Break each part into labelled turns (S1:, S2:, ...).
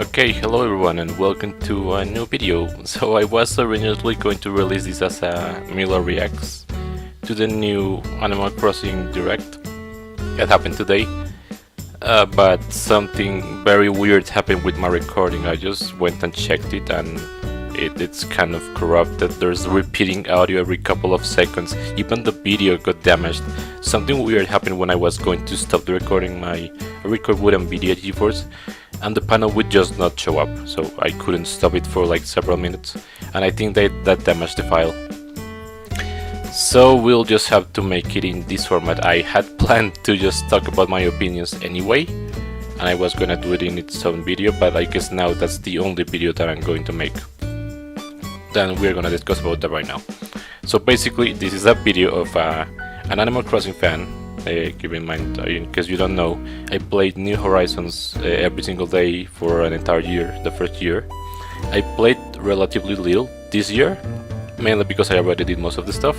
S1: Okay, hello everyone and welcome to a new video. So I was originally going to release this as a Milo Reaccs to the new Animal Crossing Direct that happened today. But something very weird happened with my recording. I just went and checked it and it's kind of corrupted. There's repeating audio every couple of seconds. Even the video got damaged. Something weird happened when I was going to stop the recording. I record with NVIDIA GeForce and the panel would just not show up, so I couldn't stop it for like several minutes, and I think that damaged the file. So we'll just have to make it in this format. I had planned to just talk about my opinions anyway, and I was gonna do it in its own video, but I guess now that's the only video that I'm going to make. Then we're gonna discuss about that right now. So basically this is a video of an Animal Crossing fan. Keep in mind, in case you don't know, I played New Horizons every single day for an entire year, the first year. I played relatively little this year, mainly because I already did most of the stuff.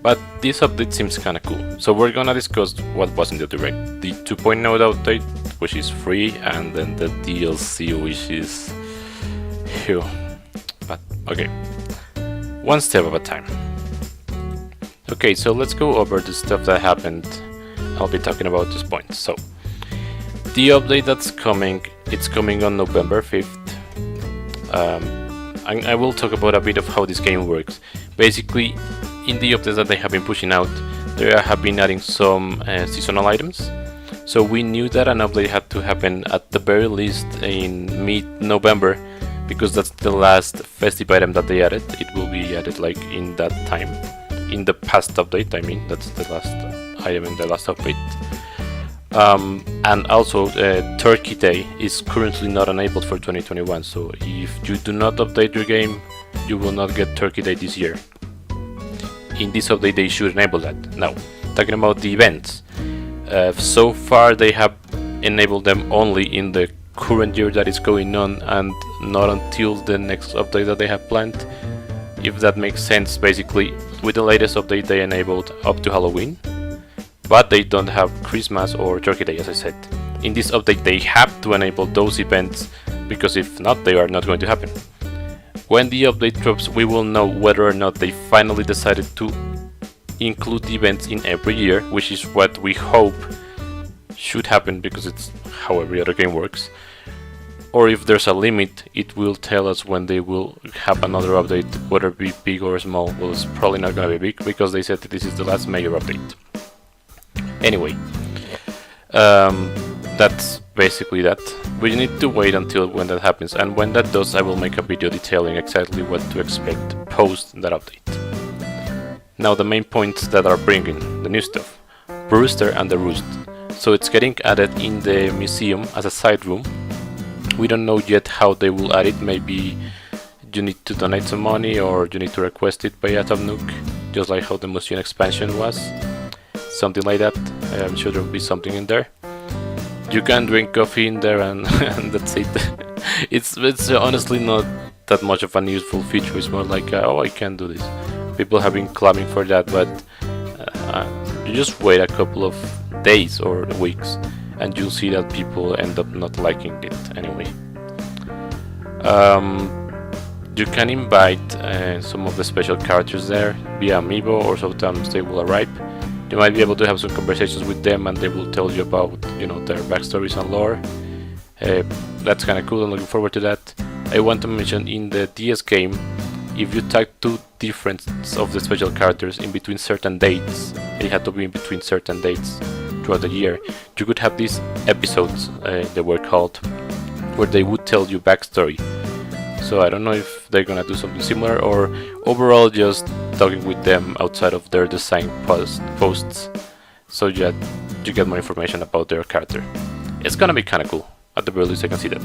S1: But this update seems kinda cool, so we're gonna discuss what was in the Direct. The 2.0 update, which is free, and then the DLC, which is... Phew. But, okay. One step at a time. Okay, so let's go over the stuff that happened. I'll be talking about this point. So, the update that's coming, it's coming on November 5th. I will talk about a bit of how this game works. Basically, in the updates that they have been pushing out, they have been adding some seasonal items. So we knew that an update had to happen at the very least in mid-November, because that's the last festive item that they added. It will be added like in that time. In the past update, I mean, that's the last item in the last update. And also, Turkey Day is currently not enabled for 2021, so if you do not update your game, you will not get Turkey Day this year. In this update, they should enable that. Now, talking about the events, so far they have enabled them only in the current year that is going on, and not until the next update that they have planned. If that makes sense. Basically, with the latest update they enabled up to Halloween, but they don't have Christmas or Turkey Day, as I said. In this update they have to enable those events, because if not, they are not going to happen. When the update drops, we will know whether or not they finally decided to include the events in every year, which is what we hope should happen, because it's how every other game works. Or if there's a limit, it will tell us when they will have another update, whether it be big or small. Well, it's probably not gonna be big, because they said that this is the last major update. Anyway, that's basically that. We need to wait until when that happens, and when that does, I will make a video detailing exactly what to expect post that update. Now the main points that are bringing the new stuff. Brewster and the Roost. So it's getting added in the museum as a side room. We don't know yet how they will add it. Maybe you need to donate some money, or you need to request it by Atom Nook, just like how the museum expansion was. Something like that. I'm sure there will be something in there. You can drink coffee in there, and, and that's it. It's honestly not that much of a useful feature. It's more like, oh, I can do this. People have been clamoring for that, but you just wait a couple of days or weeks, and you'll see that people end up not liking it anyway. You can invite some of the special characters there via amiibo, or sometimes they will arrive. You might be able to have some conversations with them, and they will tell you about, their backstories and lore. That's kind of cool. I'm looking forward to that. I want to mention, in the DS game, if you tag two different of the special characters in between certain dates, they had to be in between certain dates throughout the year, you could have these episodes, they were called, where they would tell you backstory. So I don't know if they're gonna do something similar, or overall just talking with them outside of their design posts, so that you get more information about their character. It's gonna be kinda cool. At the very least, I can see that.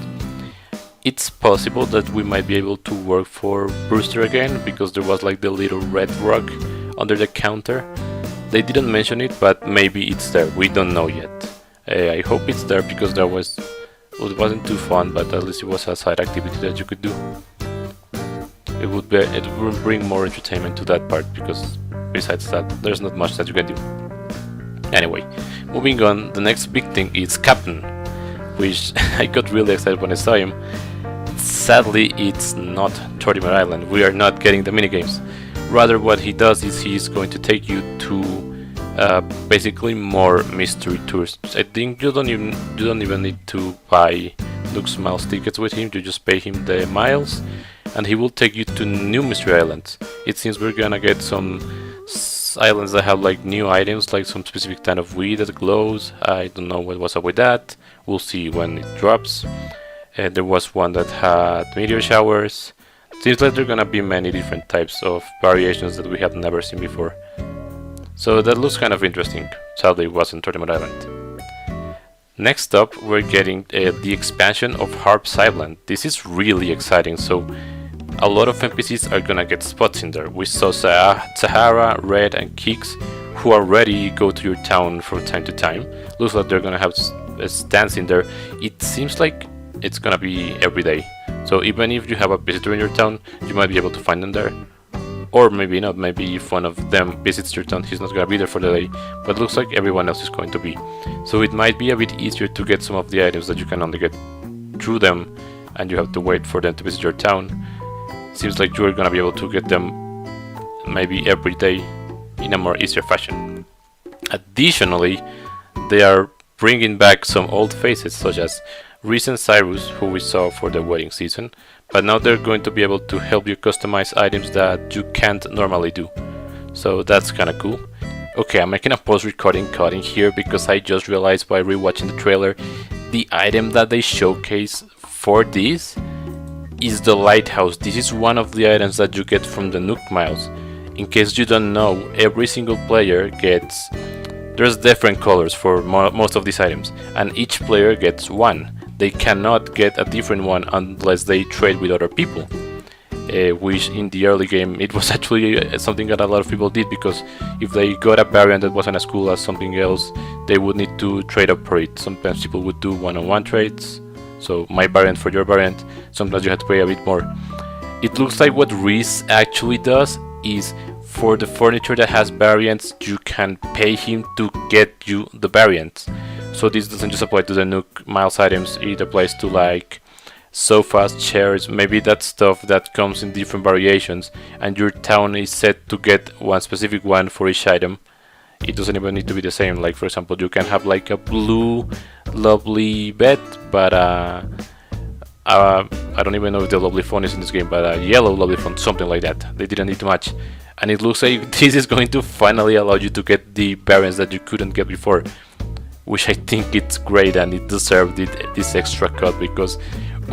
S1: It's possible that we might be able to work for Brewster again, because there was like the little red rug under the counter. They didn't mention it, but maybe it's there. We don't know yet. I hope it's there, because it wasn't too fun, but at least it was a side activity that you could do. It would bring more entertainment to that part, because besides that, there's not much that you can do. Anyway, moving on, the next big thing is Captain. which I got really excited when I saw him. Sadly, it's not Tortimer Island. We are not getting the minigames. Rather, what he does is he's going to take you to basically more mystery tours. I think you don't even need to buy Luke's Miles tickets with him. You just pay him the miles, and he will take you to new mystery islands. It seems we're gonna get some islands that have like new items, like some specific kind of weed that glows. I don't know what's up with that. We'll see when it drops. There was one that had meteor showers. Seems like there are gonna be many different types of variations that we have never seen before. So that looks kind of interesting. Sadly, it wasn't Tournament Island. Next up, we're getting the expansion of Harp's Island. This is really exciting. So a lot of NPCs are gonna get spots in there. We saw Sahara, Red, and Kix, who already go to your town from time to time. Looks like they're gonna have stands in there. It seems like it's gonna be every day. So even if you have a visitor in your town, you might be able to find them there. Or maybe not, maybe if one of them visits your town, he's not gonna be there for the day. But looks like everyone else is going to be. So it might be a bit easier to get some of the items that you can only get through them, and you have to wait for them to visit your town. Seems like you're gonna be able to get them maybe every day in a more easier fashion. Additionally, they are bringing back some old faces, such as Reese and Cyrus, who we saw for the wedding season, but now they're going to be able to help you customize items that you can't normally do. So that's kinda cool. Okay, I'm making a post-recording cutting here because I just realized by rewatching the trailer, the item that they showcase for this is the lighthouse. This is one of the items that you get from the Nook Miles. In case you don't know, every single player gets... There's different colors for most of these items, and each player gets one. They cannot get a different one unless they trade with other people. Which in the early game it was actually something that a lot of people did, because if they got a variant that wasn't as cool as something else, they would need to trade up for it. Sometimes people would do one-on-one trades, so my variant for your variant. Sometimes you have to pay a bit more. It looks like what Reese actually does is, for the furniture that has variants, you can pay him to get you the variants. So this doesn't just apply to the Nook Miles items, it applies to like sofas, chairs, maybe that stuff that comes in different variations, and your town is set to get one specific one for each item. It doesn't even need to be the same. Like for example, you can have like a blue lovely bed, but I don't even know if the lovely font is in this game, but a yellow lovely font, something like that. They didn't need too much. And it looks like this is going to finally allow you to get the variants that you couldn't get before, which I think it's great, and it deserved this extra cut, because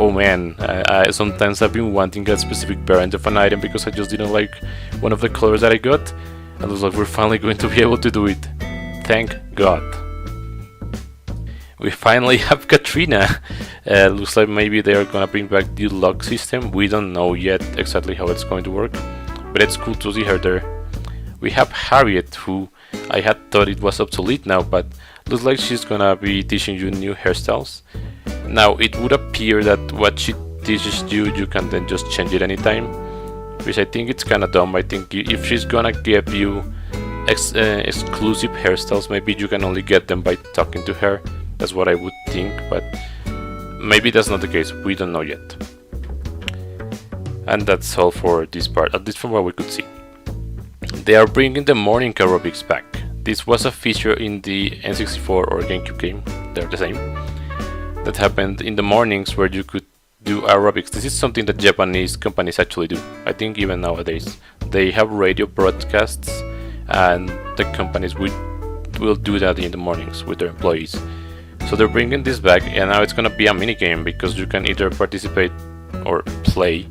S1: oh man, I sometimes I've been wanting a specific variant of an item because I just didn't like one of the colors that I got, and it looks like we're finally going to be able to do it. Thank God. We finally have Katrina. Looks like maybe they are gonna bring back the lock system. We don't know yet exactly how it's going to work, but it's cool to see her there. We have Harriet, who I had thought it was obsolete now, but looks like she's gonna be teaching you new hairstyles. Now it would appear that what she teaches you can then just change it anytime, which I think it's kinda dumb. I think if she's gonna give you exclusive hairstyles, maybe you can only get them by talking to her. That's what I would think, but maybe that's not the case. We don't know yet. And that's all for this part, at least from what we could see. They are bringing the morning aerobics back. This was a feature in the N64 or GameCube game, they're the same, that happened in the mornings where you could do aerobics. This is something that Japanese companies actually do. I think even nowadays. They have radio broadcasts, and the companies will do that in the mornings with their employees. So they're bringing this back, and now it's gonna be a minigame, because you can either participate or play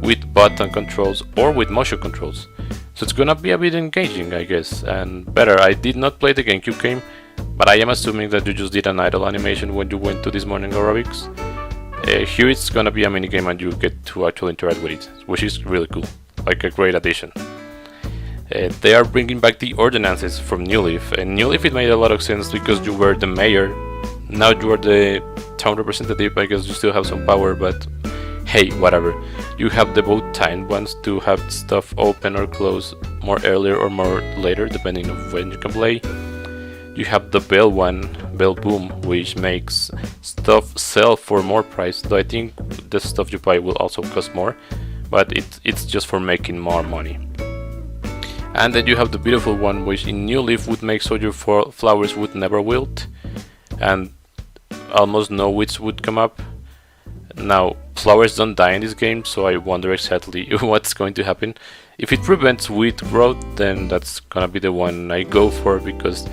S1: with button controls or with motion controls. So it's gonna be a bit engaging, I guess, and better. I did not play the GameCube game, but I am assuming that you just did an idle animation when you went to this morning aerobics. Here it's gonna be a minigame and you get to actually interact with it, which is really cool, like a great addition. They are bringing back the ordinances from New Leaf, and New Leaf, it made a lot of sense because you were the mayor. Now you are the town representative. I guess you still have some power, but hey, whatever. You have the both timed ones to have stuff open or close more earlier or more later, depending on when you can play. You have the bell one, Bell Boom, which makes stuff sell for more price, though I think the stuff you buy will also cost more, but it's just for making more money. And then you have the beautiful one, which in New Leaf would make so your flowers would never wilt, and almost no weeds would come up. Now, flowers don't die in this game, so I wonder exactly what's going to happen. If it prevents weed growth, then that's gonna be the one I go for, because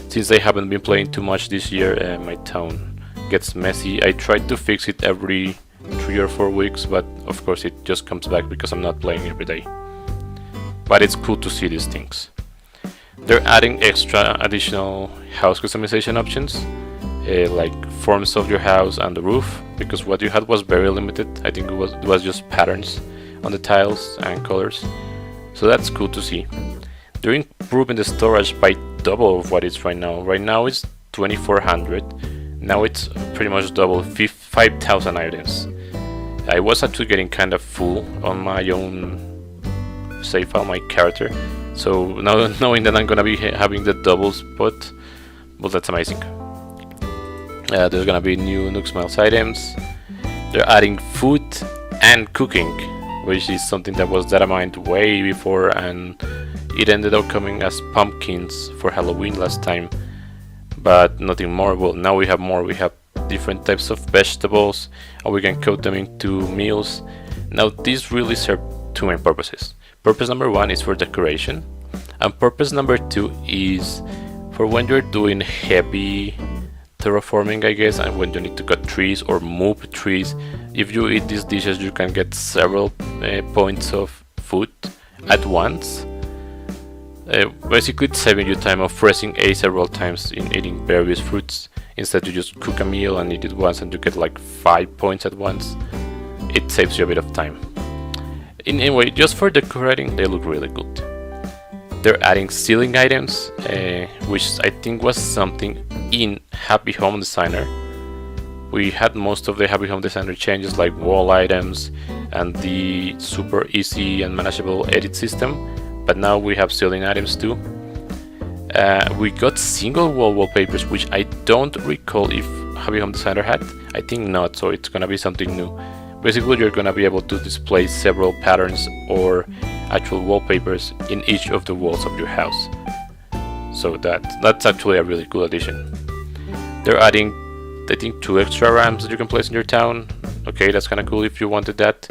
S1: since I haven't been playing too much this year, my town gets messy. I tried to fix it every 3 or 4 weeks, but of course it just comes back because I'm not playing every day. But it's cool to see these things. They're adding additional house customization options, like forms of your house and the roof, because what you had was very limited. I think it was just patterns on the tiles and colors, so that's cool to see. They're improving the storage by double of what it's right now. Right now it's 2400, now it's pretty much double, 5000 items. I was actually getting kind of full on my own save file, my character, so now knowing that I'm gonna be having the double spot, well, that's amazing. There's gonna be new Nook Smiles items. They're adding food and cooking, which is something that was datamined way before, and it ended up coming as pumpkins for Halloween last time, but nothing more. Well, now we have more. We have different types of vegetables, and we can coat them into meals. Now, these really serve two main purposes. Purpose number one is for decoration, and purpose number two is for when you're doing heavy terraforming, I guess, and when you need to cut trees or move trees. If you eat these dishes, you can get several points of food at once. Basically, it's saving you time of pressing A several times in eating various fruits. Instead, you just cook a meal and eat it once, and you get like 5 points at once. It saves you a bit of time. Anyway, just for decorating, they look really good. They're adding ceiling items, which I think was something in Happy Home Designer. We had most of the Happy Home Designer changes, like wall items and the super easy and manageable edit system, but now we have ceiling items too. We got single wall wallpapers, which I don't recall if Happy Home Designer had. I think not, so it's gonna be something new. Basically, you're gonna be able to display several patterns or actual wallpapers in each of the walls of your house. So that's actually a really cool addition. They're adding, I think, 2 extra ramps that you can place in your town. Okay, that's kind of cool if you wanted that.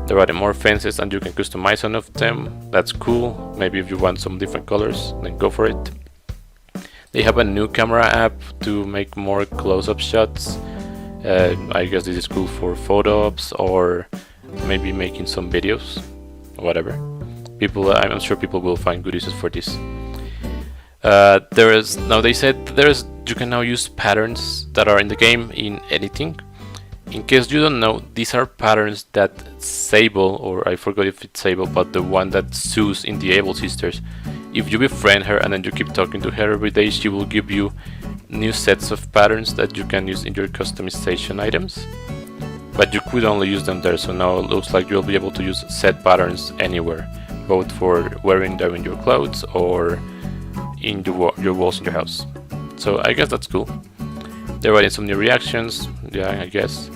S1: They're adding more fences and you can customize one of them. That's cool. Maybe if you want some different colors, then go for it. They have a new camera app to make more close-up shots. I guess this is cool for photo ops or maybe making some videos, whatever. I'm sure people will find good uses for this. They said you can now use patterns that are in the game in editing. In case you don't know, these are patterns that Sable, or I forgot if it's Sable, but the one that Sue's in the Able Sisters, if you befriend her and then you keep talking to her every day, she will give you new sets of patterns that you can use in your customization items. But you could only use them there, so now it looks like you'll be able to use set patterns anywhere, both for wearing them in your clothes or in your walls in your house. So I guess that's cool. They're adding some new reactions, yeah, I guess.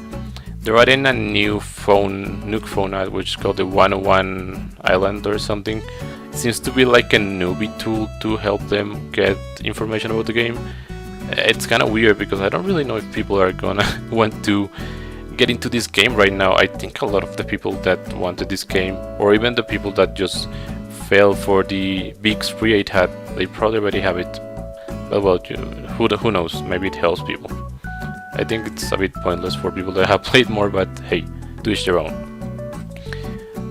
S1: They're adding a new Nook phone ad, which is called the 101 Island or something. It seems to be like a newbie tool to help them get information about the game. It's kind of weird because I don't really know if people are gonna want to get into this game right now. I think a lot of the people that wanted this game, or even the people that just fell for the big spree it had, they probably already have it. But well, who knows, maybe it helps people. I think it's a bit pointless for people that have played more, but hey, to each their own.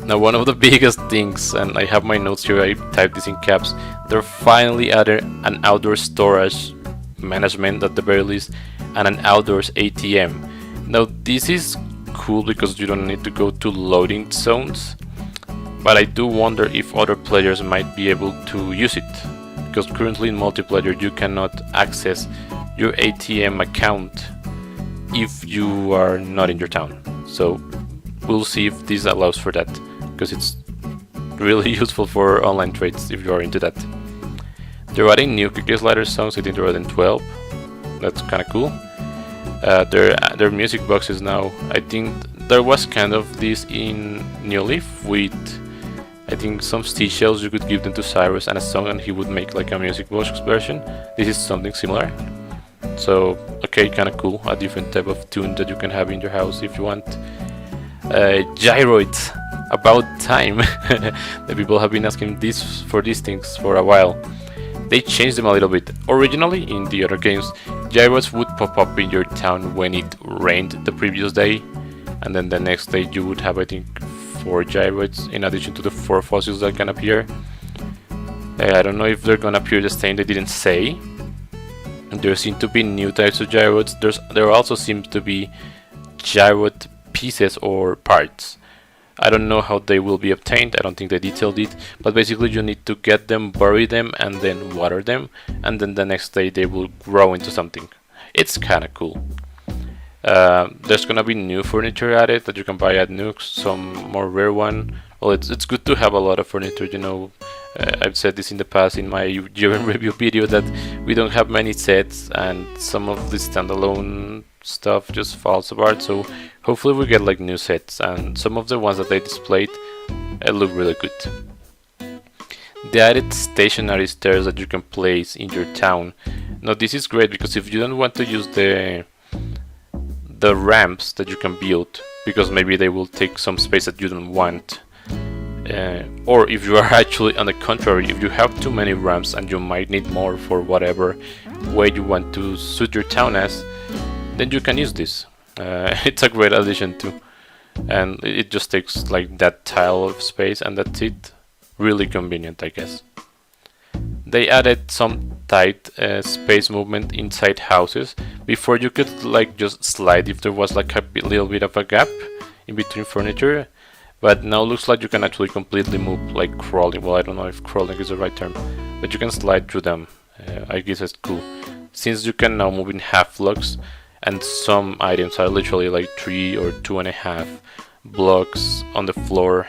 S1: Now, one of the biggest things, and I have my notes here, I typed this in caps, they're finally added an outdoor storage management at the very least, and an outdoors ATM. Now, this is cool because you don't need to go to loading zones, but I do wonder if other players might be able to use it, because currently in multiplayer you cannot access your ATM account if you are not in your town. So we'll see if this allows for that, because it's really useful for online trades if you are into that. They're adding new cookie slider songs. I think they're adding 12. That's kind of cool. Their music boxes now. I think there was kind of this in New Leaf with, I think, some seashells you could give them to Cyrus and a song, and he would make like a music box version. This is something similar. So okay, kind of cool. A different type of tune that you can have in your house if you want. Gyroids. About time. The people have been asking for these things for a while. They changed them a little bit. Originally, in the other games, gyroids would pop up in your town when it rained the previous day, and then the next day you would have, I think, 4 gyroids in addition to the 4 fossils that can appear. I don't know if they're gonna appear the same. They didn't say. There seem to be new types of gyroids. There also seems to be gyroid pieces or parts. I don't know how they will be obtained. I don't think they detailed it, but basically you need to get them, bury them, and then water them, and then the next day they will grow into something. It's kind of cool. There's gonna be new furniture added that you can buy at Nukes, some more rare one. Well, it's good to have a lot of furniture, you know. I've said this in the past in my year-end review video that we don't have many sets, and some of the standalone stuff just falls apart, so hopefully we get like new sets, and some of the ones that they displayed look really good. They added stationary stairs that you can place in your town. Now this is great because if you don't want to use the ramps that you can build, because maybe they will take some space that you don't want, or if you are actually on the contrary, if you have too many ramps and you might need more for whatever way you want to suit your town as, then you can use this. It's a great addition too, and it just takes like that tile of space and that's it. Really convenient, I guess. They added some tight space movement inside houses. Before you could like just slide if there was like a little bit of a gap in between furniture, but now looks like you can actually completely move like crawling. Well, I don't know if crawling is the right term, but you can slide through them. I guess it's cool. Since you can now move in half blocks, and some items are literally like 3 or 2.5 blocks on the floor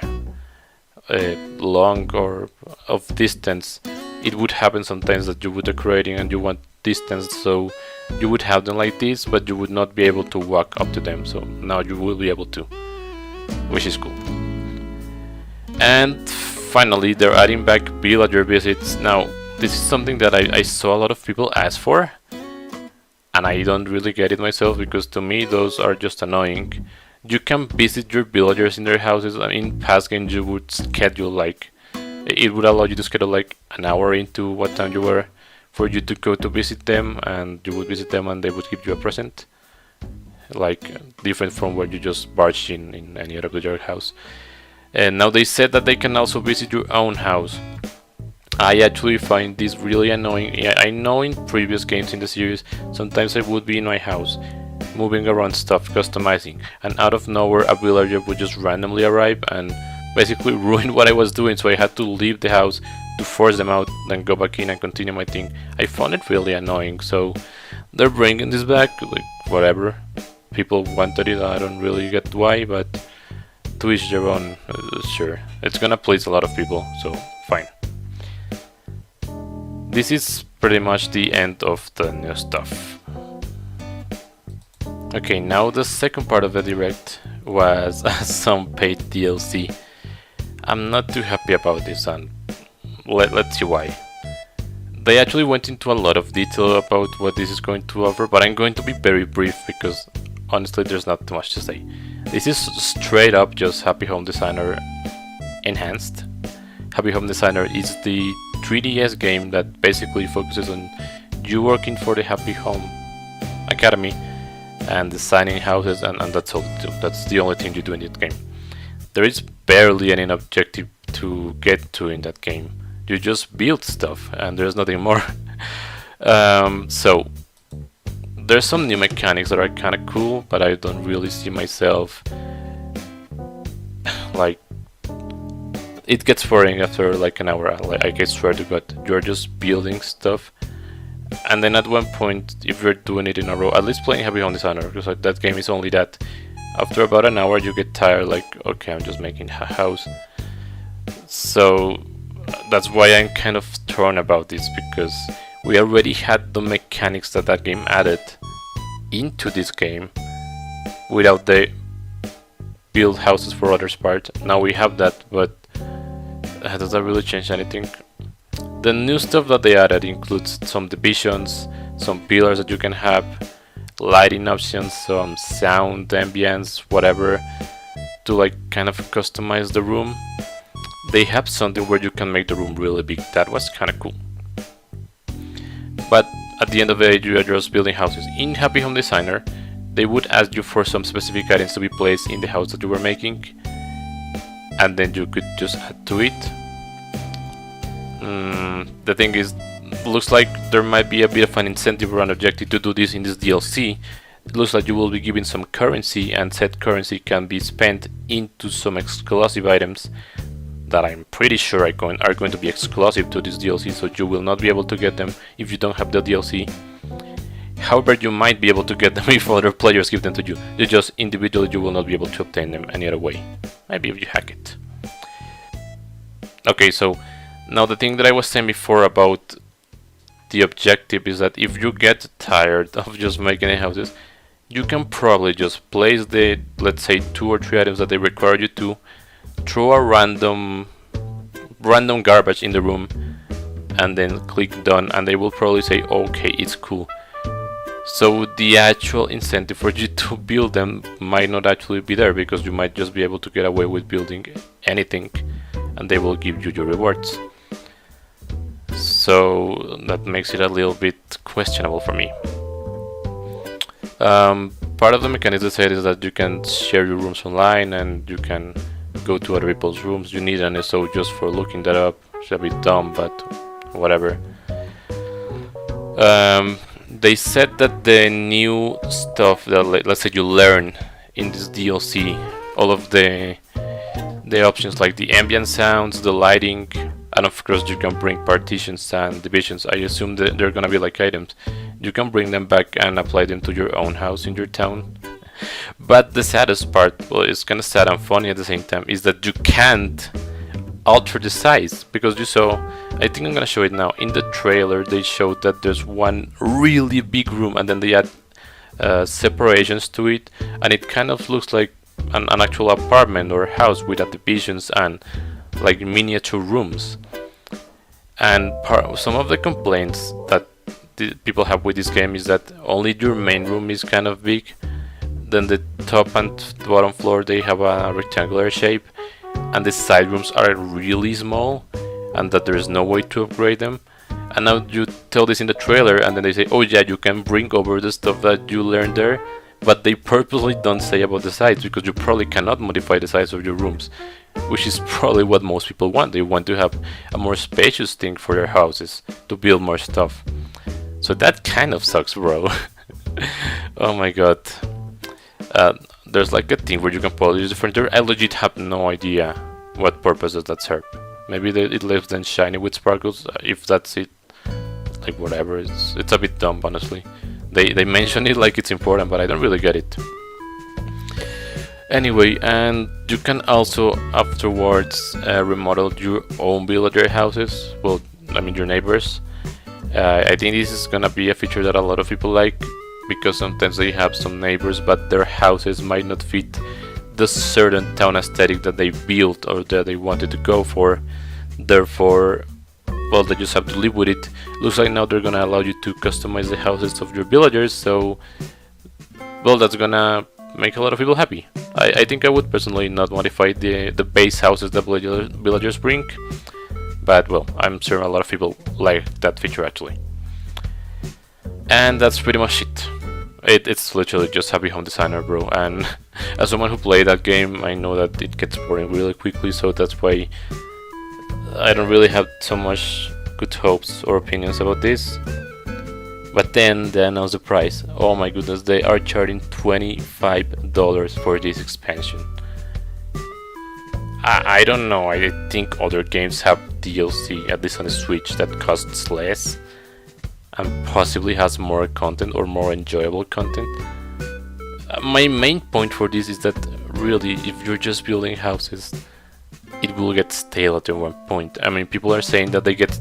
S1: long or of distance, it would happen sometimes that you would be creating and you want distance, so you would have them like this, but you would not be able to walk up to them. So now you will be able to, which is cool. And finally, they're adding back villager visits. Now this is something that I saw a lot of people ask for, and I don't really get it myself, because to me those are just annoying. You can visit your villagers in their houses, and in past games you would schedule like, it would allow you to schedule like an hour into what time you were for you to go to visit them, and you would visit them and they would give you a present, like different from where you just barged in any other villager house. And now they said that they can also visit your own house. I actually find this really annoying. I know in previous games in the series, sometimes I would be in my house, moving around stuff, customizing, and out of nowhere a villager would just randomly arrive and basically ruin what I was doing, so I had to leave the house to force them out, then go back in and continue my thing. I found it really annoying, so they're bringing this back, like whatever. People wanted it, I don't really get why, but to each their own. Sure, it's gonna please a lot of people, so fine. This is pretty much the end of the new stuff. Okay, now the second part of the direct was some paid DLC. I'm not too happy about this, and let's see why. They actually went into a lot of detail about what this is going to offer, but I'm going to be very brief because honestly there's not too much to say. This is straight up just Happy Home Designer enhanced. Happy Home Designer is the 3DS game that basically focuses on you working for the Happy Home Academy and designing houses, and that's all you do. That's the only thing you do in that game. There is barely any objective to get to in that game. You just build stuff and there's nothing more. So there's some new mechanics that are kind of cool, but I don't really see myself like, it gets boring after like an hour. Like I swear to God, you're just building stuff, and then at one point, if you're doing it in a row, at least playing Happy Home Designer, because like, that game is only that. After about an hour, you get tired. Like, okay, I'm just making a house. So that's why I'm kind of torn about this, because We already had the mechanics that that game added into this game without the build houses for others part. Now we have that, but does that really change anything? The new stuff that they added includes some divisions, some pillars that you can have, lighting options, some sound ambience, whatever, to like kind of customize the room. They have something where you can make the room really big. That was kind of cool. But at the end of the day, you are just building houses. In Happy Home Designer, they would ask you for some specific items to be placed in the house that you were making, and then you could just add to it. The thing is, looks like there might be a bit of an incentive or an objective to do this in this DLC. It looks like you will be given some currency, and said currency can be spent into some exclusive items that I'm pretty sure are going to be exclusive to this DLC, so you will not be able to get them if you don't have the DLC. However, you might be able to get them if other players give them to you. You just individually you will not be able to obtain them any other way. Maybe if you hack it. Okay, so now the thing that I was saying before about the objective is that if you get tired of just making houses, you can probably just place the, let's say, 2 or 3 items that they require you to, throw a random garbage in the room, and then click done, and they will probably say okay, it's cool. So the actual incentive for you to build them might not actually be there, because you might just be able to get away with building anything and they will give you your rewards. So that makes it a little bit questionable for me. Part of the mechanics they said is that you can share your rooms online and you can go to other people's rooms. You need an SO just for looking that up. It's a bit dumb, but whatever. They said that the new stuff that, let's say, you learn in this DLC, all of the options like the ambient sounds, the lighting, and of course you can bring partitions and divisions. I assume that they're gonna be like items. You can bring them back and apply them to your own house in your town. But the saddest part, well, it's kind of sad and funny at the same time, is that you can't alter the size, because you saw, I think I'm gonna show it now, in the trailer they showed that there's one really big room and then they add separations to it, and it kind of looks like an actual apartment or house with divisions and like miniature rooms. And some of the complaints that people have with this game is that only your main room is kind of big, then the top and bottom floor they have a rectangular shape, and the side rooms are really small, and that there is no way to upgrade them. And now you tell this in the trailer, and then they say, oh yeah, you can bring over the stuff that you learned there, but they purposely don't say about the size, because you probably cannot modify the size of your rooms, which is probably what most people want. They want to have a more spacious thing for their houses, to build more stuff. So that kind of sucks, bro. Oh my god. There's like a thing where you can polish the furniture. I legit have no idea what purpose does that serve. Maybe it leaves them shiny with sparkles, if that's it. Like whatever, it's a bit dumb, honestly. They mention it like it's important, but I don't really get it. Anyway, and you can also afterwards remodel your own villager houses. Well, I mean your neighbors. I think this is gonna be a feature that a lot of people like, because sometimes they have some neighbors but their houses might not fit the certain town aesthetic that they built or that they wanted to go for. Therefore, well, they just have to live with it. Looks like now they're gonna allow you to customize the houses of your villagers, so well, that's gonna make a lot of people happy. I think I would personally not modify the base houses that villagers bring, but well, I'm sure a lot of people like that feature actually. And that's pretty much it. It's literally just Happy Home Designer, bro, and as someone who played that game, I know that it gets boring really quickly, so that's why I don't really have so much good hopes or opinions about this. But then they announced the price. Oh my goodness, they are charging $25 for this expansion. I don't know, I think other games have DLC, at least on the Switch, that costs less and possibly has more content or more enjoyable content. My main point for this is that really, if you're just building houses, it will get stale at one point. I mean, people are saying that they get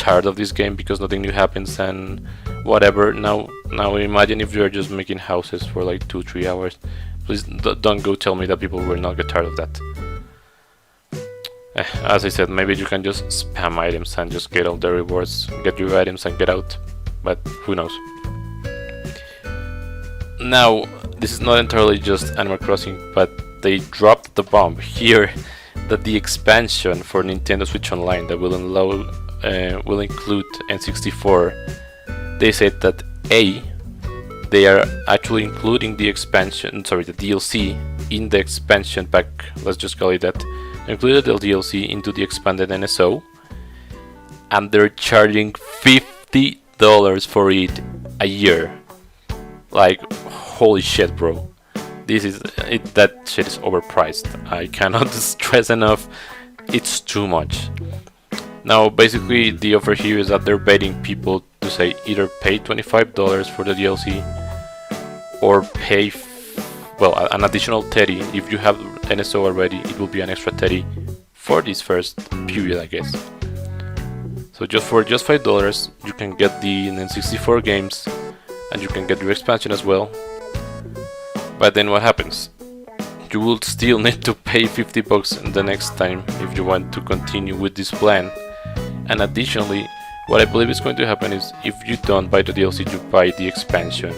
S1: tired of this game because nothing new happens and whatever. Now imagine if you're just making houses for like 2-3 hours. Please don't go tell me that people will not get tired of that. As I said, maybe you can just spam items and just get all the rewards, get your items and get out, but who knows. Now, this is not entirely just Animal Crossing, but they dropped the bomb here that the expansion for Nintendo Switch Online that will include N64, they said that they are actually including the expansion, the DLC in the expansion pack, let's just call it that, included the DLC into the expanded NSO, and they're charging $50 for it a year. Like, holy shit, bro. That shit is overpriced. I cannot stress enough, it's too much. Now, basically, the offer here is that they're baiting people to say either pay $25 for the DLC or pay an additional 30. If you have NSO already, it will be an extra 30 for this first period, I guess. So for just $5, you can get the N64 games, and you can get your expansion as well. But then what happens? You will still need to pay $50 the next time if you want to continue with this plan. And additionally, what I believe is going to happen is if you don't buy the DLC, you buy the expansion.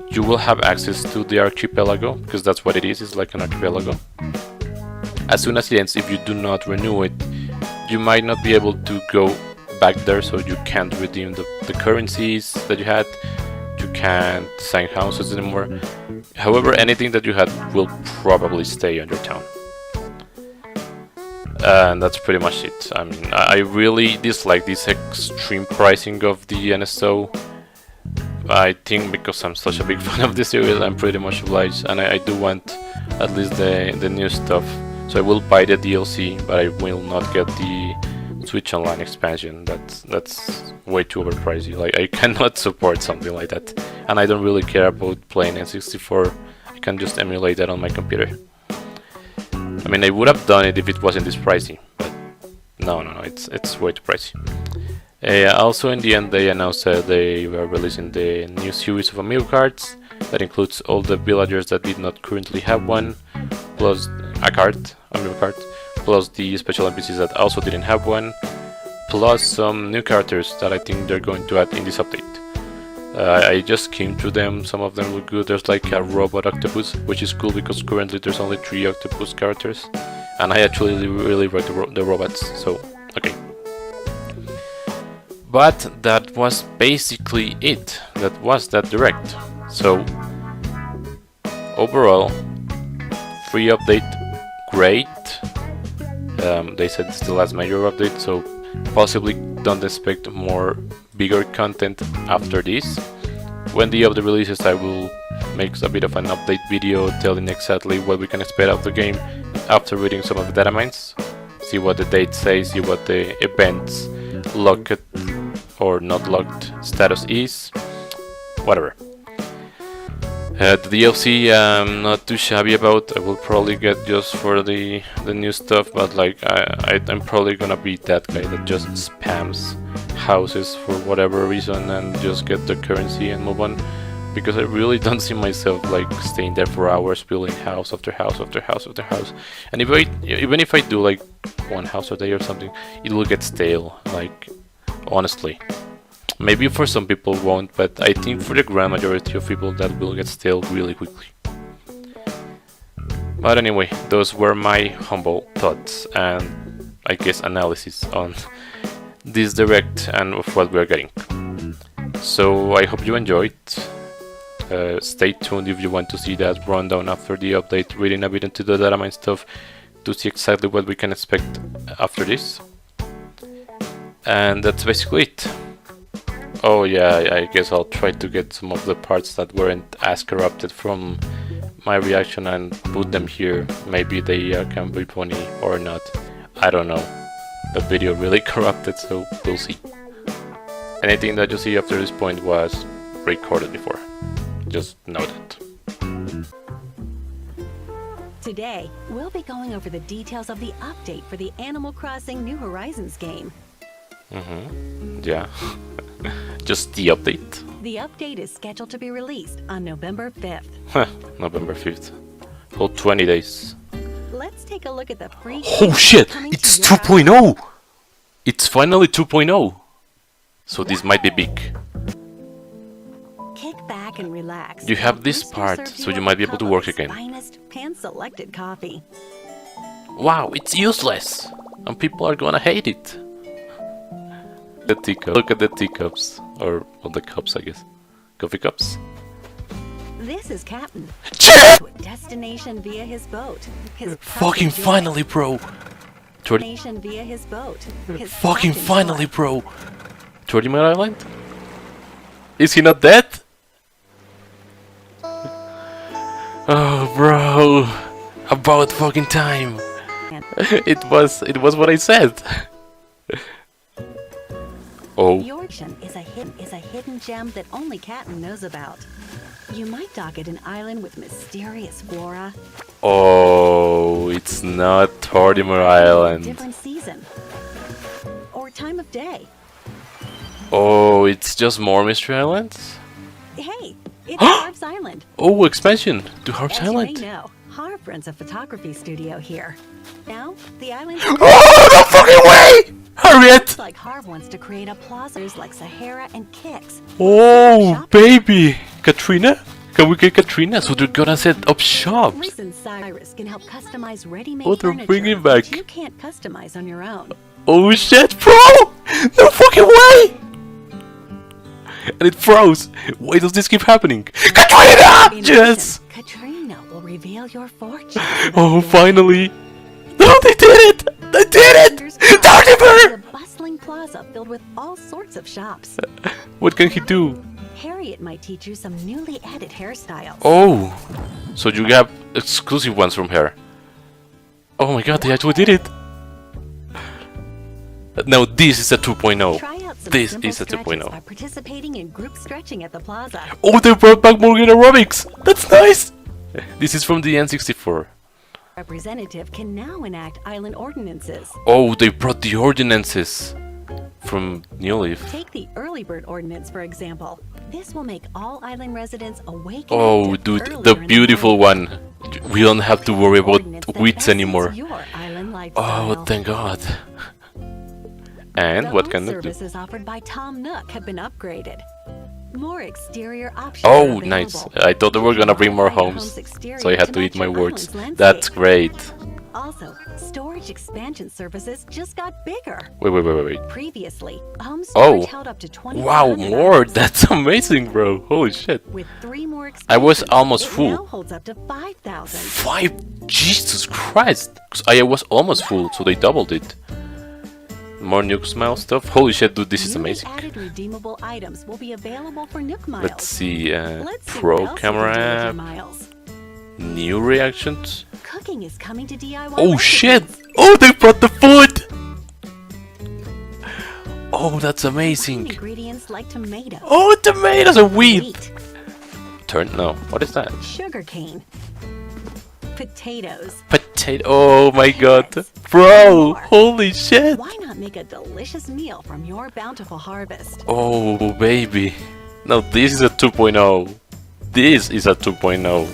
S1: You will have access to the archipelago, because that's what it is, it's like an archipelago. As soon as it ends, if you do not renew it, you might not be able to go back there, so you can't redeem the currencies that you had, you can't sign houses anymore. However, anything that you had will probably stay on your town. And that's pretty much it. I mean, I really dislike this extreme pricing of the NSO. I think because I'm such a big fan of this series, I'm pretty much obliged, and I do want at least the new stuff. So I will buy the DLC, but I will not get the Switch Online expansion. That's way too overpriced. Like, I cannot support something like that, and I don't really care about playing N64. I can just emulate that on my computer. I mean, I would have done it if it wasn't this pricey, but no, it's way too pricey. Also, in the end, they announced that they were releasing the new series of Amiibo cards that includes all the villagers that did not currently have one, plus a Amiibo card, plus the special NPCs that also didn't have one, plus some new characters that I think they're going to add in this update. I just skimmed through them, some of them look good. There's like a robot octopus, which is cool because currently there's only 3 octopus characters, and I actually really like the robots, so okay. But that was basically it. That was that direct. So overall, free update, great. They said it's the last major update, so possibly don't expect more bigger content after this. When the update releases, I will make a bit of an update video telling exactly what we can expect of the game after reading some of the data mines. See what the date says, see what the events locked or not locked status is, whatever. The DLC I'm not too shabby about. I will probably get just for the new stuff, but like I'm probably gonna be that guy that just spams houses for whatever reason and just get the currency and move on, because I really don't see myself like staying there for hours building house after house after house after house. And even if I do like one house a day or something, it will get stale, like, honestly. Maybe for some people won't, but I think for the grand majority of people that will get stale really quickly. But anyway, those were my humble thoughts and I guess analysis on this direct and of what we are getting. So I hope you enjoyed. Stay tuned if you want to see that rundown after the update, reading a bit into the datamine stuff to see exactly what we can expect after this. And that's basically it. Oh yeah, I guess I'll try to get some of the parts that weren't as corrupted from my reaction and put them here. Maybe they can be funny or not. I don't know. The video really corrupted, so we'll see. Anything that you see after this point was recorded before. Just note it.
S2: Today, we'll be going over the details of the update for the Animal Crossing New Horizons game.
S1: Yeah. Just the update.
S2: The update is scheduled to be released on November 5th.
S1: November 5th. Well, 20 days.
S2: Let's take a look at the free...
S1: Oh shit! It's 2.0! It's finally 2.0! So this might be big.
S2: Kick back and relax.
S1: You have this part, so you might be able to work again.
S2: Finest hand-selected coffee.
S1: Wow, it's useless! And people are gonna hate it. The teacup. Look at the teacups. Or the cups, I guess. Coffee cups.
S2: This is Captain.
S1: Shit!
S2: To a destination via his boat. His
S1: Fucking finally, bro!
S2: Destination via his boat. His
S1: Fucking
S2: private
S1: finally,
S2: joy.
S1: bro! 30 Mile Island? Is he not dead? Oh, bro! About fucking time! it was what I said. Oh.
S2: Yorkshire is a hidden gem that only Captain knows about. You might dock at an island with mysterious flora.
S1: Oh, it's not Tortimer Island.
S2: Different season or time of day.
S1: Oh, it's just more Mystery Islands?
S2: Hey, it's Harv's Island.
S1: Oh, expansion to Harv's Island.
S2: As you may know, Harv runs a photography studio here. Now, the island.
S1: Oh, no fucking way! Hurry it!
S2: Looks like Harv wants to create a plaza like Sahara and Kicks.
S1: Oh, baby! Katrina? Can we get Katrina? So they're gonna set up shops.
S2: Recent Cyrus can help customize ready-made
S1: Oh, they're
S2: furniture
S1: bringing
S2: that
S1: back.
S2: you can't customize on your own.
S1: Oh shit, bro! No fucking way! And it froze. Why does this keep happening? Katrina!
S2: In
S1: Yes!
S2: addition, Katrina will reveal your fortune.
S1: Oh, finally! No, they did it! They did it!
S2: It's
S1: Tortimer!
S2: a bustling plaza filled with all sorts of shops.
S1: What can he do?
S2: Harriet might teach you some newly added hairstyles.
S1: Oh! So you have exclusive ones from her. Oh my god, they actually did it! Now this is a 2.0.
S2: Try out some
S1: This
S2: simple
S1: is a
S2: stretches
S1: 2.0.
S2: by participating in group stretching at the plaza.
S1: Oh, they brought back Morgan Aerobics! That's nice! This is from the N64.
S2: Representative can now enact island ordinances.
S1: Oh, they brought the ordinances from New Leaf.
S2: Take the early bird ordinance, for example. This will make all island residents awake. and
S1: Oh,
S2: active
S1: dude,
S2: earlier
S1: the
S2: in
S1: beautiful
S2: morning.
S1: one. We don't have to worry about
S2: Ordinance that
S1: wits
S2: best
S1: anymore.
S2: suits your island
S1: Oh,
S2: lifestyle.
S1: thank God. And
S2: The
S1: what
S2: home
S1: can it do?
S2: services offered by Tom Nook have been upgraded. More exterior options.
S1: Oh,
S2: are
S1: nice.
S2: available.
S1: I thought they were gonna bring more
S2: Modify your
S1: homes,
S2: home's exterior
S1: so I had to eat
S2: match
S1: my
S2: your
S1: words.
S2: island's
S1: That's
S2: landscape.
S1: great.
S2: Also, storage expansion services just got bigger.
S1: Wait.
S2: Previously, home
S1: Oh.
S2: storage held up to 20.
S1: Wow, more! That's amazing, bro. Holy shit.
S2: With 3 more
S1: I was
S2: expansions,
S1: almost
S2: it
S1: full.
S2: now holds up to 5,000.
S1: 5? Jesus Christ! 'Cause I was almost full, so they doubled it. More Nuke Smile stuff. Holy shit, dude, this is
S2: Newly
S1: amazing.
S2: added redeemable items will be available for Nook Miles.
S1: Let's see.
S2: Let's see what
S1: Pro
S2: else you can do
S1: camera
S2: with your
S1: app.
S2: miles.
S1: New reactions.
S2: Cooking is coming to DIY.
S1: Oh shit!
S2: recipes.
S1: Oh, they brought the food! Oh, that's amazing.
S2: Ingredients like tomato,
S1: Oh, tomatoes and wheat!
S2: wheat,
S1: Turn, no. What is that?
S2: sugarcane, potatoes.
S1: Potato. Oh my god.
S2: Carrots.
S1: Bro,
S2: More.
S1: holy shit.
S2: Why not make a delicious meal from your bountiful harvest?
S1: Oh, baby. No, this is a 2.0. This is a 2.0.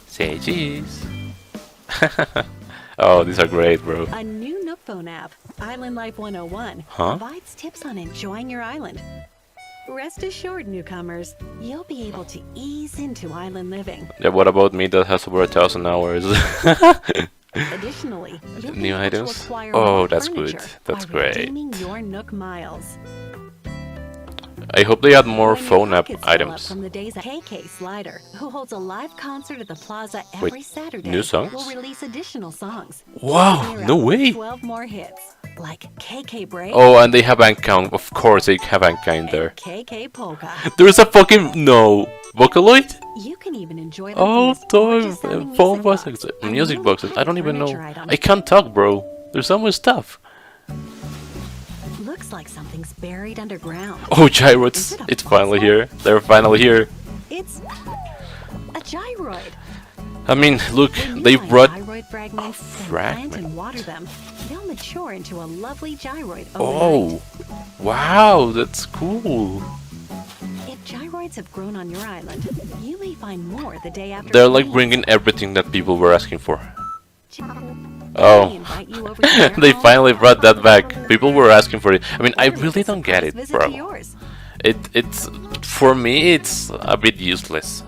S1: Say cheese. Oh, these are great, bro.
S2: A new Nook phone app, Island Life 101,
S1: Huh?
S2: provides tips on enjoying your island. Rest assured, newcomers, you'll be able to ease into island living.
S1: Yeah, what about me that has over 1,000 hours?
S2: Additionally, you'll be
S1: New
S2: able to
S1: items?
S2: acquire
S1: Oh,
S2: more
S1: that's
S2: furniture
S1: good. That's
S2: by
S1: great.
S2: redeeming your Nook miles.
S1: I hope they add more
S2: When your
S1: phone app
S2: pockets fill up
S1: items.
S2: From the days at KK Slider, who holds a live concert at the plaza
S1: Wait,
S2: every Saturday,
S1: new songs?
S2: will release additional songs.
S1: Wow,
S2: Clear
S1: no
S2: out
S1: way.
S2: 12 more hits, like KK Break
S1: Oh, and they have Anka. Of course, they have Anka in there.
S2: and KK Polka.
S1: There's a fucking no Vocaloid.
S2: You can even enjoy them
S1: Oh,
S2: from this
S1: toy
S2: gorgeous-sounding
S1: phone
S2: music box
S1: boxes,
S2: and
S1: music
S2: little
S1: boxes. I
S2: hidden
S1: don't even know.
S2: furniture items.
S1: I can't talk, bro. There's so much stuff.
S2: Looks like something's buried underground.
S1: Oh, gyroids!
S2: Is it a
S1: It's finally
S2: fossil?
S1: here. They're finally here.
S2: It's a gyroid.
S1: I mean, look,
S2: When you
S1: they
S2: find
S1: brought
S2: gyroid fragments, then
S1: fragment.
S2: plant and water them. They'll mature into a lovely gyroid
S1: Oh,
S2: overnight.
S1: wow, that's cool.
S2: If gyroids have grown on your island, you may find more the day after.
S1: They're like
S2: it rains.
S1: bringing everything that people were asking for.
S2: They
S1: Oh,
S2: invite you over to their
S1: they
S2: home.
S1: finally brought that back. People were asking for it. I mean, I really don't get it,
S2: Visit to
S1: bro.
S2: yours.
S1: It's for me, it's a bit useless.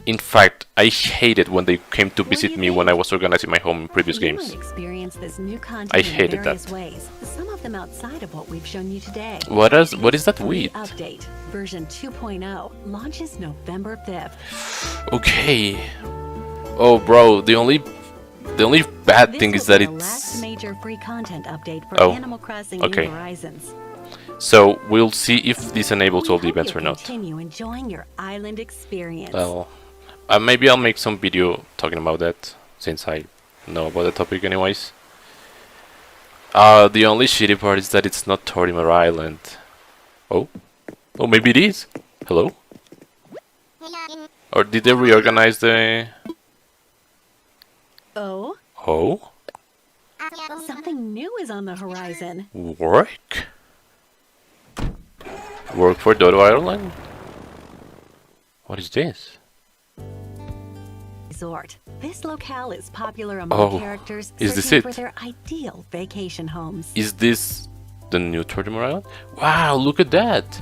S1: In fact, I hated when they came to visit me when I was organizing my home in previous
S2: You
S1: games.
S2: might experience this new content
S1: I
S2: in
S1: hated
S2: various
S1: that.
S2: ways. Some of them outside of what we've shown you today.
S1: What is that
S2: Free
S1: weed?
S2: Update version 2.0 launches November 5th.
S1: Okay. Oh, bro, the only bad
S2: This
S1: thing
S2: will
S1: is that
S2: be the last
S1: it's
S2: major free content update for
S1: Oh,
S2: Animal Crossing
S1: okay.
S2: New Horizons.
S1: so we'll see if this enables
S2: We
S1: all the
S2: hope
S1: events
S2: you'll
S1: or not.
S2: Continue enjoying your island experience.
S1: Well, maybe I'll make some video talking about that since I know about the topic anyways. The only shitty part is that it's not Tortimer Island. Oh, maybe it is. Hello? Or did they reorganize the?
S2: Oh,
S1: Oh,
S2: something new is on the horizon.
S1: work for Dodo Ireland. What is this?
S2: Resort. This locale is popular among
S1: Oh,
S2: characters
S1: is this
S2: searching for
S1: it?
S2: their ideal vacation homes.
S1: Is this the new Tortimer Island? Wow, look at that!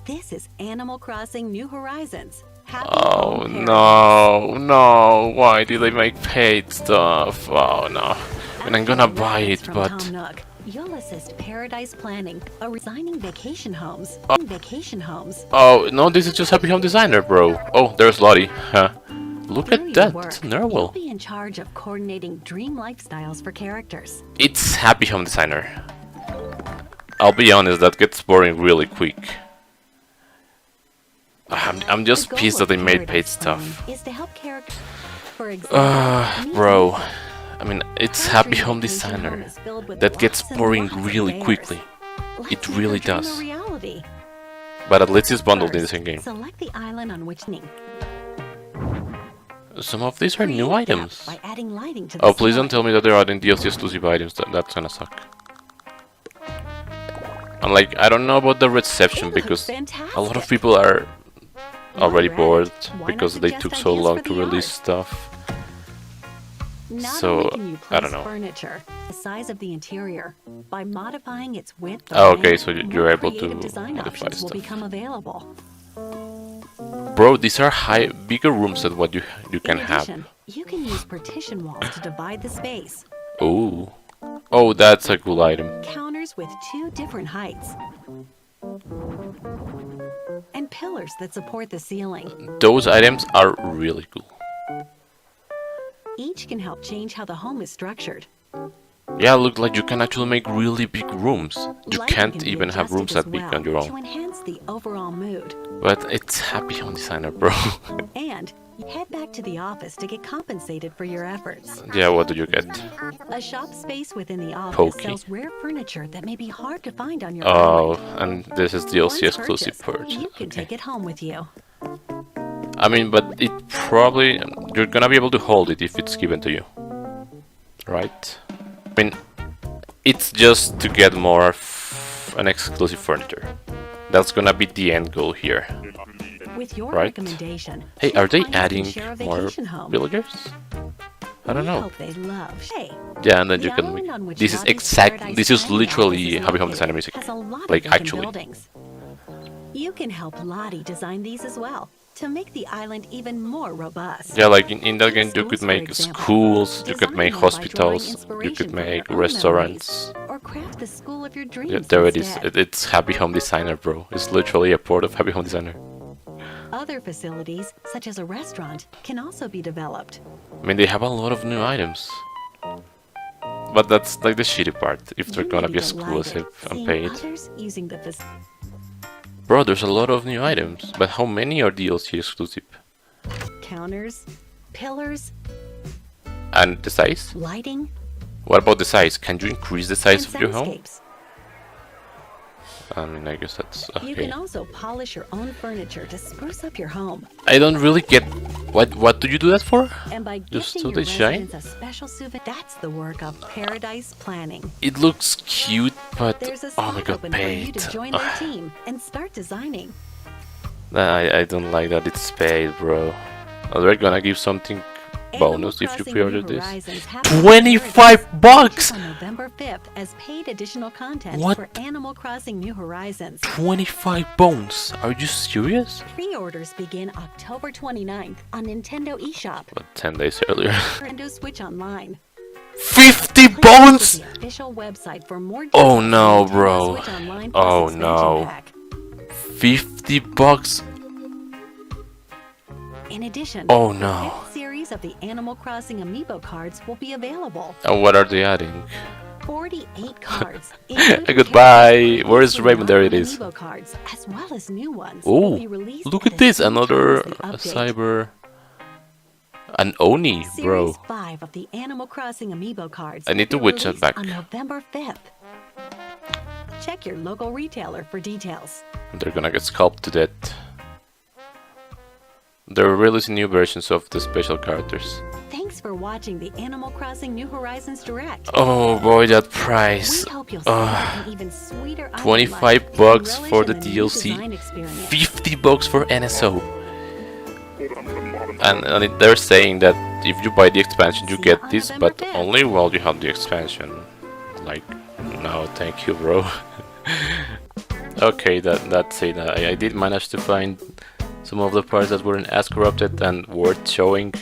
S2: This is Animal Crossing New Horizons. Happy
S1: Oh
S2: Home Paradise.
S1: no, why did they make paid stuff? Oh no. I mean, I'm gonna
S2: After a
S1: buy
S2: reference
S1: it,
S2: from
S1: but
S2: Tom Nook, you'll assist Paradise Planning, a resigning vacation homes. Vacation homes.
S1: oh no, this is just Happy Home Designer, bro. Oh, there's Lottie. Huh. Look
S2: Through
S1: at
S2: your
S1: that,
S2: work,
S1: Nerwell.
S2: You'll be in charge of coordinating dream lifestyles for characters.
S1: It's Happy Home Designer. I'll be honest, that gets boring really quick. I'm just
S2: The goal
S1: pissed
S2: of
S1: that they made paid
S2: Paradise
S1: stuff.
S2: Planning is to help characters. For example,
S1: Bro.
S2: meet
S1: I mean, it's
S2: Our
S1: Happy
S2: dream
S1: Home
S2: vacation
S1: Designer.
S2: home is filled with
S1: That gets
S2: lots and
S1: boring
S2: lots of
S1: really
S2: layers.
S1: quickly.
S2: Let's
S1: It
S2: make
S1: really
S2: your dream
S1: does.
S2: a reality.
S1: But at least it's bundled in the
S2: First,
S1: same game.
S2: Select the island on which
S1: Some of these are new
S2: create depth
S1: items.
S2: by adding lighting to the
S1: Oh, please don't
S2: ceiling.
S1: tell me that they're adding DLC exclusive items. That's gonna suck. And like, I don't know about the reception
S2: It looks
S1: because a lot of
S2: fantastic.
S1: people are already
S2: While you're at
S1: bored
S2: it, why not
S1: because they
S2: suggest
S1: took so
S2: ideas
S1: long
S2: for
S1: to
S2: the
S1: release
S2: art?
S1: stuff.
S2: Not
S1: So,
S2: only can you
S1: I don't
S2: place
S1: know.
S2: furniture, the size of the interior, by modifying its width.
S1: Oh,
S2: or
S1: okay,
S2: length,
S1: so you're
S2: more
S1: able to
S2: creative design
S1: modify
S2: options will
S1: stuff.
S2: become available.
S1: Bro, these are bigger rooms than what you can
S2: In
S1: have.
S2: addition, you can use partition walls to divide the space.
S1: Ooh. Oh, that's a cool item.
S2: Counters with 2 different heights. And pillars that support the ceiling.
S1: Those items are really cool.
S2: Each can help change how the home is structured.
S1: Yeah, look, like you can actually make really big rooms. You
S2: Lighting
S1: can't
S2: can be
S1: even have
S2: adjusted
S1: rooms
S2: as
S1: that big
S2: well
S1: on your
S2: to
S1: own.
S2: enhance the overall mood.
S1: But it's Happy Home Designer, bro.
S2: And head back to the office to get compensated for your efforts.
S1: Yeah, what do you get?
S2: A shop space within the office
S1: Pokey.
S2: sells rare furniture that may be hard to find on your
S1: Oh,
S2: island.
S1: and this is
S2: Once
S1: DLC exclusive
S2: purchased,
S1: purchase.
S2: you can
S1: Okay.
S2: take it home with you.
S1: I mean, but it probably you're gonna be able to hold it if it's given to you, right? I mean, it's just to get more an exclusive furniture. That's gonna be the end goal here.
S2: With your
S1: Right.
S2: recommendation,
S1: Hey, are they
S2: clients can
S1: adding
S2: share a
S1: more
S2: vacation home.
S1: villagers? I don't
S2: We
S1: know.
S2: hope they love. Hey,
S1: Yeah, and then you
S2: the
S1: can.
S2: island on which
S1: This is
S2: Lottie's
S1: exact.
S2: Paradise
S1: This is
S2: Planning
S1: literally
S2: office is
S1: Happy Home
S2: located
S1: Designer music.
S2: has a lot of
S1: Like
S2: vacant
S1: actually.
S2: buildings. You can help Lottie design these as well to make the island even more robust.
S1: Yeah, like in that game, you could
S2: Schools, for
S1: make
S2: example.
S1: schools, you could
S2: Design
S1: make
S2: them by drawing
S1: hospitals, you
S2: inspiration
S1: could
S2: from your
S1: make
S2: own
S1: restaurants.
S2: memories, or craft the school of your dreams.
S1: Yeah, there it is.
S2: instead.
S1: It's Happy Home Designer, bro. It's literally a port of Happy Home Designer.
S2: Other facilities, such as a restaurant, can also be developed.
S1: I mean, they have a lot of new items. But that's like the shitty part, if they're
S2: You
S1: gonna
S2: may
S1: be
S2: delighted
S1: exclusive and
S2: seeing
S1: paid.
S2: others using the
S1: Bro, there's a lot of new items, but how many are DLC exclusive?
S2: counters, pillars,
S1: And the size?
S2: lighting,
S1: What about the size? Can you increase the size
S2: and
S1: of your home?
S2: soundscapes.
S1: I mean, I guess that's
S2: You
S1: okay.
S2: can also polish your own furniture to spruce up your home.
S1: I don't really get... What do you do that for?
S2: And by
S1: Just
S2: gifting
S1: so
S2: your
S1: they shine?
S2: residents a special souvenir, that's the work of paradise planning.
S1: It looks cute, but
S2: There's a
S1: oh my
S2: spot
S1: god,
S2: open for you
S1: paid.
S2: to join their team and start designing.
S1: I don't like that it's paid, bro. Are they gonna give something bonus if you pre-order this? 25 bucks!
S2: On November 5th as paid additional content
S1: What?
S2: for Animal Crossing New Horizons.
S1: 25 bones? Are you serious?
S2: Pre-orders begin October 29th on Nintendo eShop.
S1: But 10 days earlier.
S2: Nintendo Switch Online.
S1: 50
S2: Please
S1: bones?
S2: visit the official website for more
S1: Oh
S2: details on
S1: no,
S2: Nintendo
S1: bro.
S2: Switch Online plus
S1: Oh
S2: expansion
S1: no.
S2: pack.
S1: 50 bucks?
S2: In addition,
S1: Oh
S2: the
S1: no.
S2: 5th series of the Animal Crossing Amiibo cards will be available.
S1: And what are they adding?
S2: 48 cards. including
S1: Goodbye.
S2: characters
S1: Where is
S2: previously
S1: Raven? There
S2: not
S1: it
S2: on
S1: is.
S2: Amiibo cards, as well as new ones, will
S1: Oh,
S2: be released
S1: look
S2: at
S1: at
S2: the
S1: this.
S2: same time
S1: Another
S2: as the update.
S1: cyber. An Oni, bro.
S2: Series 5 of the Animal Crossing Amiibo cards
S1: I need to
S2: will be
S1: witch that
S2: released
S1: back.
S2: on November 5th. Check your local retailer for details.
S1: They're gonna get scalped to death. They're releasing new versions of the special characters.
S2: Thanks for watching the Animal Crossing New Horizons Direct.
S1: Oh boy, that price.
S2: We hope you'll see an even sweeter island
S1: 25
S2: life and
S1: bucks
S2: relish
S1: for
S2: in
S1: the
S2: new
S1: DLC.
S2: design experience.
S1: 50 bucks for NSO. And they're saying that if you buy the expansion you
S2: See
S1: get
S2: you on
S1: this,
S2: November
S1: but
S2: 5th.
S1: only while you have the expansion. Like, no, thank you, bro. Okay, that's it. I did manage to find some of the parts that weren't as corrupted and worth showing.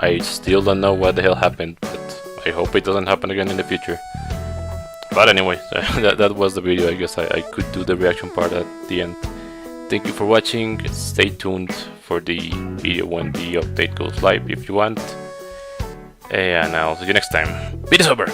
S1: I still don't know what the hell happened, but I hope it doesn't happen again in the future. But anyway, that was the video. I guess I could do the reaction part at the end. Thank you for watching. Stay tuned for the video when the update goes live if you want. And I'll see you next time. Video's over!